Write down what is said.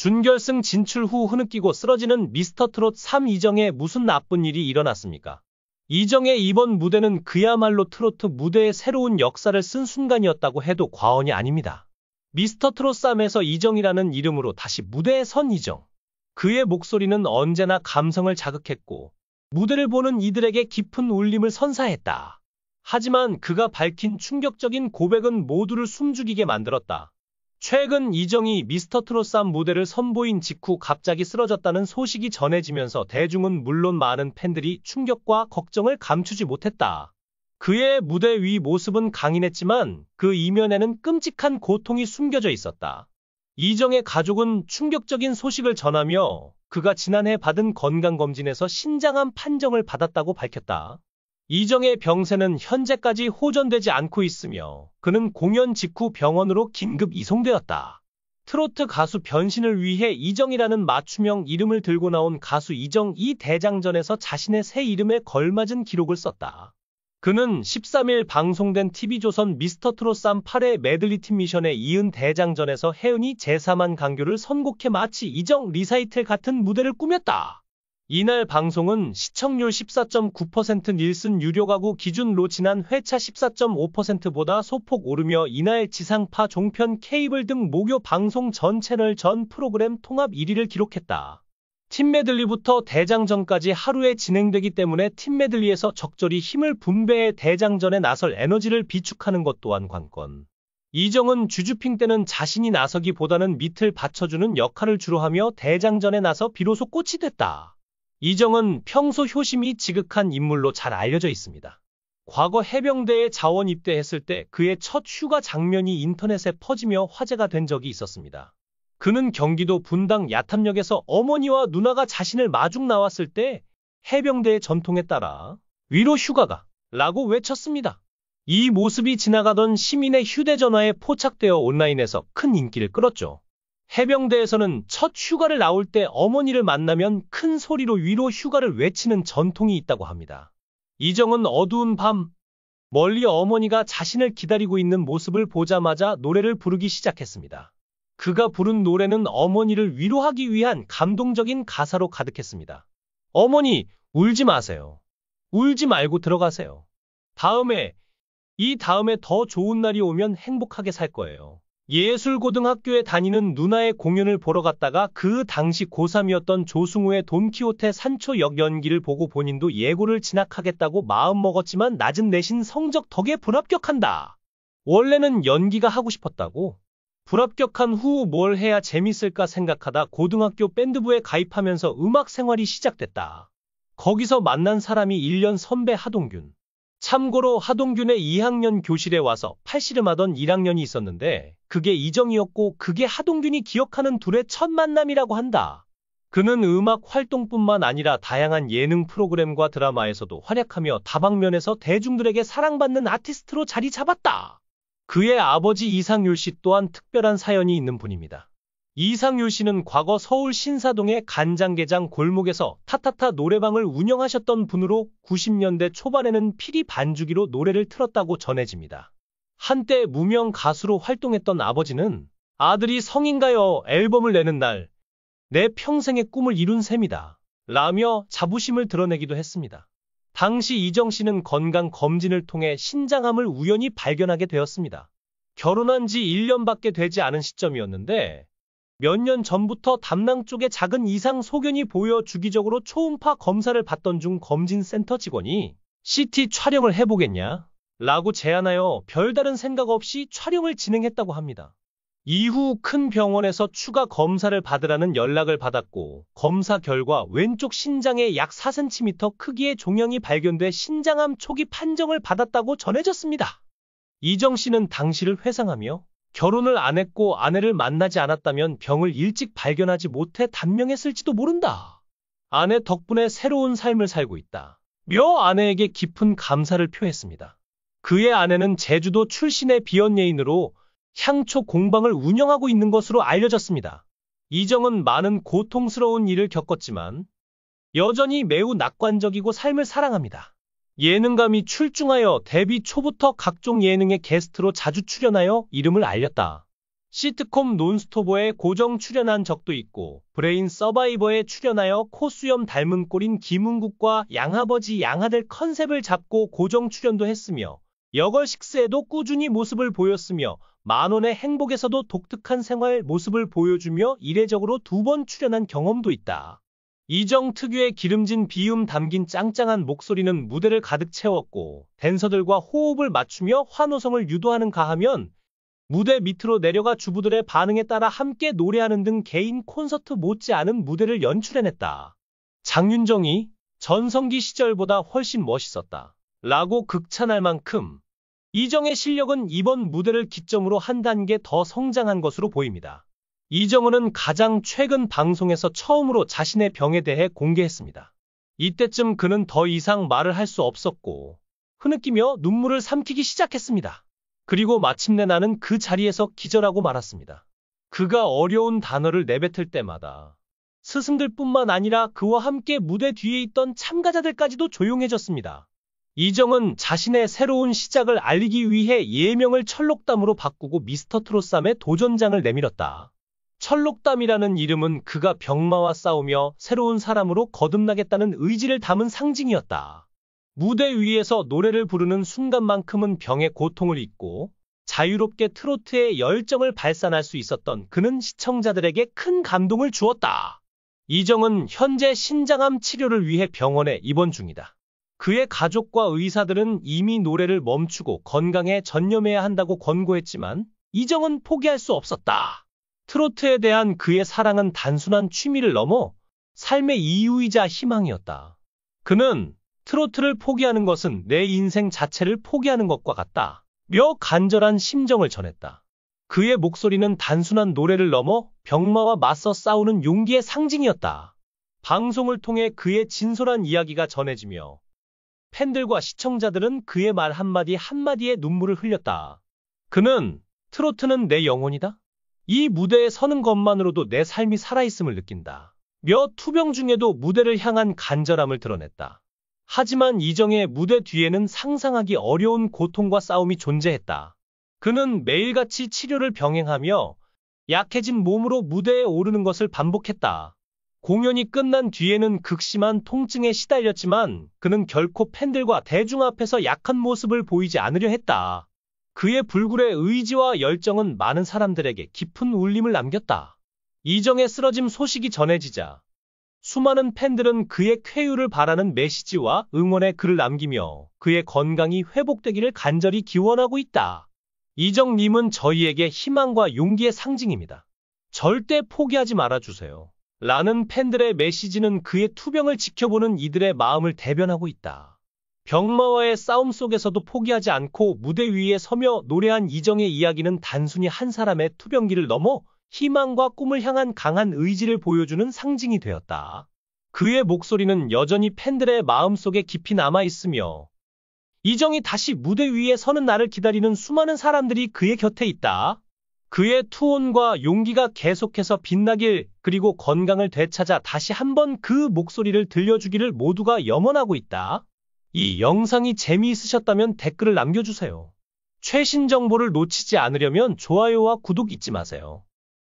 준결승 진출 후 흐느끼고 쓰러지는 미스터트롯 3 이정에 무슨 나쁜 일이 일어났습니까? 이정의 이번 무대는 그야말로 트로트 무대의 새로운 역사를 쓴 순간이었다고 해도 과언이 아닙니다. 미스터트롯 3에서 이정이라는 이름으로 다시 무대에 선 이정. 그의 목소리는 언제나 감성을 자극했고 무대를 보는 이들에게 깊은 울림을 선사했다. 하지만 그가 밝힌 충격적인 고백은 모두를 숨죽이게 만들었다. 최근 이정이 미스터트롯 3 무대를 선보인 직후 갑자기 쓰러졌다는 소식이 전해지면서 대중은 물론 많은 팬들이 충격과 걱정을 감추지 못했다. 그의 무대 위 모습은 강인했지만 그 이면에는 끔찍한 고통이 숨겨져 있었다. 이정의 가족은 충격적인 소식을 전하며 그가 지난해 받은 건강검진에서 신장암 판정을 받았다고 밝혔다. 이정의 병세는 현재까지 호전되지 않고 있으며 그는 공연 직후 병원으로 긴급 이송되었다. 트로트 가수 변신을 위해 이정이라는 맞춤형 이름을 들고 나온 가수 이정이 대장전에서 자신의 새 이름에 걸맞은 기록을 썼다. 그는 13일 방송된 TV조선 미스터트롯 3 8회 메들리팀 미션에 이은 대장전에서 혜은이 제3한 강교를 선곡해 마치 이정 리사이틀 같은 무대를 꾸몄다. 이날 방송은 시청률 14.9% 닐슨 유료 가구 기준으로 지난 회차 14.5%보다 소폭 오르며 이날 지상파 종편 케이블 등 모교 방송 전 채널 전 프로그램 통합 1위를 기록했다. 팀 메들리부터 대장전까지 하루에 진행되기 때문에 팀 메들리에서 적절히 힘을 분배해 대장전에 나설 에너지를 비축하는 것 또한 관건. 이정은 주주핑 때는 자신이 나서기보다는 밑을 받쳐주는 역할을 주로 하며 대장전에 나서 비로소 꽃이 됐다. 이정은 평소 효심이 지극한 인물로 잘 알려져 있습니다. 과거 해병대에 자원 입대했을 때 그의 첫 휴가 장면이 인터넷에 퍼지며 화제가 된 적이 있었습니다. 그는 경기도 분당 야탐역에서 어머니와 누나가 자신을 마중 나왔을 때 해병대의 전통에 따라 위로 휴가가 라고 외쳤습니다. 이 모습이 지나가던 시민의 휴대전화에 포착되어 온라인에서 큰 인기를 끌었죠. 해병대에서는 첫 휴가를 나올 때 어머니를 만나면 큰 소리로 위로 휴가를 외치는 전통이 있다고 합니다. 이정은 어두운 밤, 멀리 어머니가 자신을 기다리고 있는 모습을 보자마자 노래를 부르기 시작했습니다. 그가 부른 노래는 어머니를 위로하기 위한 감동적인 가사로 가득했습니다. 어머니, 울지 마세요. 울지 말고 들어가세요. 이 다음에 더 좋은 날이 오면 행복하게 살 거예요. 예술고등학교에 다니는 누나의 공연을 보러 갔다가 그 당시 고3이었던 조승우의 돈키호테 산초역 연기를 보고 본인도 예고를 진학하겠다고 마음먹었지만 낮은 내신 성적 덕에 불합격한다. 원래는 연기가 하고 싶었다고. 불합격한 후 뭘 해야 재밌을까 생각하다 고등학교 밴드부에 가입하면서 음악 생활이 시작됐다. 거기서 만난 사람이 1년 선배 하동균. 참고로 하동균의 2학년 교실에 와서 팔씨름하던 1학년이 있었는데 그게 이정이었고 그게 하동균이 기억하는 둘의 첫 만남이라고 한다. 그는 음악 활동뿐만 아니라 다양한 예능 프로그램과 드라마에서도 활약하며 다방면에서 대중들에게 사랑받는 아티스트로 자리 잡았다. 그의 아버지 이상률 씨 또한 특별한 사연이 있는 분입니다. 이상률 씨는 과거 서울 신사동의 간장게장 골목에서 타타타 노래방을 운영하셨던 분으로 90년대 초반에는 피리 반주기로 노래를 틀었다고 전해집니다. 한때 무명 가수로 활동했던 아버지는 아들이 성인가요 앨범을 내는 날 내 평생의 꿈을 이룬 셈이다 라며 자부심을 드러내기도 했습니다. 당시 이정 씨는 건강검진을 통해 신장암을 우연히 발견하게 되었습니다. 결혼한 지 1년밖에 되지 않은 시점이었는데 몇 년 전부터 담낭 쪽에 작은 이상 소견이 보여 주기적으로 초음파 검사를 받던 중 검진센터 직원이 CT 촬영을 해보겠냐? 라고 제안하여 별다른 생각 없이 촬영을 진행했다고 합니다. 이후 큰 병원에서 추가 검사를 받으라는 연락을 받았고 검사 결과 왼쪽 신장에 약 4cm 크기의 종양이 발견돼 신장암 초기 판정을 받았다고 전해졌습니다. 이정 씨는 당시를 회상하며 결혼을 안 했고 아내를 만나지 않았다면 병을 일찍 발견하지 못해 단명했을지도 모른다. 아내 덕분에 새로운 삶을 살고 있다. 며 아내에게 깊은 감사를 표했습니다. 그의 아내는 제주도 출신의 비연예인으로 향초 공방을 운영하고 있는 것으로 알려졌습니다. 이정은 많은 고통스러운 일을 겪었지만 여전히 매우 낙관적이고 삶을 사랑합니다. 예능감이 출중하여 데뷔 초부터 각종 예능의 게스트로 자주 출연하여 이름을 알렸다. 시트콤 논스톱어에 고정 출연한 적도 있고 브레인 서바이버에 출연하여 코수염 닮은 꼴인 김은국과 양아버지 양아들 컨셉을 잡고 고정 출연도 했으며 여걸식스에도 꾸준히 모습을 보였으며 만원의 행복에서도 독특한 생활 모습을 보여주며 이례적으로 2번 출연한 경험도 있다. 이정 특유의 기름진 비음 담긴 짱짱한 목소리는 무대를 가득 채웠고 댄서들과 호흡을 맞추며 환호성을 유도하는 가하면 무대 밑으로 내려가 주부들의 반응에 따라 함께 노래하는 등 개인 콘서트 못지않은 무대를 연출해냈다. 장윤정이 전성기 시절보다 훨씬 멋있었다. 라고 극찬할 만큼 이정의 실력은 이번 무대를 기점으로 한 단계 더 성장한 것으로 보입니다. 이정은은 가장 최근 방송에서 처음으로 자신의 병에 대해 공개했습니다. 이때쯤 그는 더 이상 말을 할 수 없었고 흐느끼며 눈물을 삼키기 시작했습니다. 그리고 마침내 나는 그 자리에서 기절하고 말았습니다. 그가 어려운 단어를 내뱉을 때마다 스승들뿐만 아니라 그와 함께 무대 뒤에 있던 참가자들까지도 조용해졌습니다. 이정은 자신의 새로운 시작을 알리기 위해 예명을 철록담으로 바꾸고 미스터트롯3의 도전장을 내밀었다. 철록담이라는 이름은 그가 병마와 싸우며 새로운 사람으로 거듭나겠다는 의지를 담은 상징이었다. 무대 위에서 노래를 부르는 순간만큼은 병의 고통을 잊고 자유롭게 트로트의 열정을 발산할 수 있었던 그는 시청자들에게 큰 감동을 주었다. 이정은 현재 신장암 치료를 위해 병원에 입원 중이다. 그의 가족과 의사들은 이미 노래를 멈추고 건강에 전념해야 한다고 권고했지만 이정은 포기할 수 없었다. 트로트에 대한 그의 사랑은 단순한 취미를 넘어 삶의 이유이자 희망이었다. 그는 트로트를 포기하는 것은 내 인생 자체를 포기하는 것과 같다. 며 간절한 심정을 전했다. 그의 목소리는 단순한 노래를 넘어 병마와 맞서 싸우는 용기의 상징이었다. 방송을 통해 그의 진솔한 이야기가 전해지며 팬들과 시청자들은 그의 말 한마디 한마디에 눈물을 흘렸다. 그는 트로트는 내 영혼이다. 이 무대에 서는 것만으로도 내 삶이 살아있음을 느낀다. 며 투병 중에도 무대를 향한 간절함을 드러냈다. 하지만 이정의 무대 뒤에는 상상하기 어려운 고통과 싸움이 존재했다. 그는 매일같이 치료를 병행하며 약해진 몸으로 무대에 오르는 것을 반복했다. 공연이 끝난 뒤에는 극심한 통증에 시달렸지만 그는 결코 팬들과 대중 앞에서 약한 모습을 보이지 않으려 했다. 그의 불굴의 의지와 열정은 많은 사람들에게 깊은 울림을 남겼다. 이정의 쓰러짐 소식이 전해지자 수많은 팬들은 그의 쾌유를 바라는 메시지와 응원의 글을 남기며 그의 건강이 회복되기를 간절히 기원하고 있다. 이정님은 저희에게 희망과 용기의 상징입니다. 절대 포기하지 말아주세요. 라는 팬들의 메시지는 그의 투병을 지켜보는 이들의 마음을 대변하고 있다. 병마와의 싸움 속에서도 포기하지 않고 무대 위에 서며 노래한 이정의 이야기는 단순히 한 사람의 투병기를 넘어 희망과 꿈을 향한 강한 의지를 보여주는 상징이 되었다. 그의 목소리는 여전히 팬들의 마음속에 깊이 남아있으며 이정이 다시 무대 위에 서는 날을 기다리는 수많은 사람들이 그의 곁에 있다. 그의 투혼과 용기가 계속해서 빛나길 그리고 건강을 되찾아 다시 한번 그 목소리를 들려주기를 모두가 염원하고 있다. 이 영상이 재미있으셨다면 댓글을 남겨주세요. 최신 정보를 놓치지 않으려면 좋아요와 구독 잊지 마세요.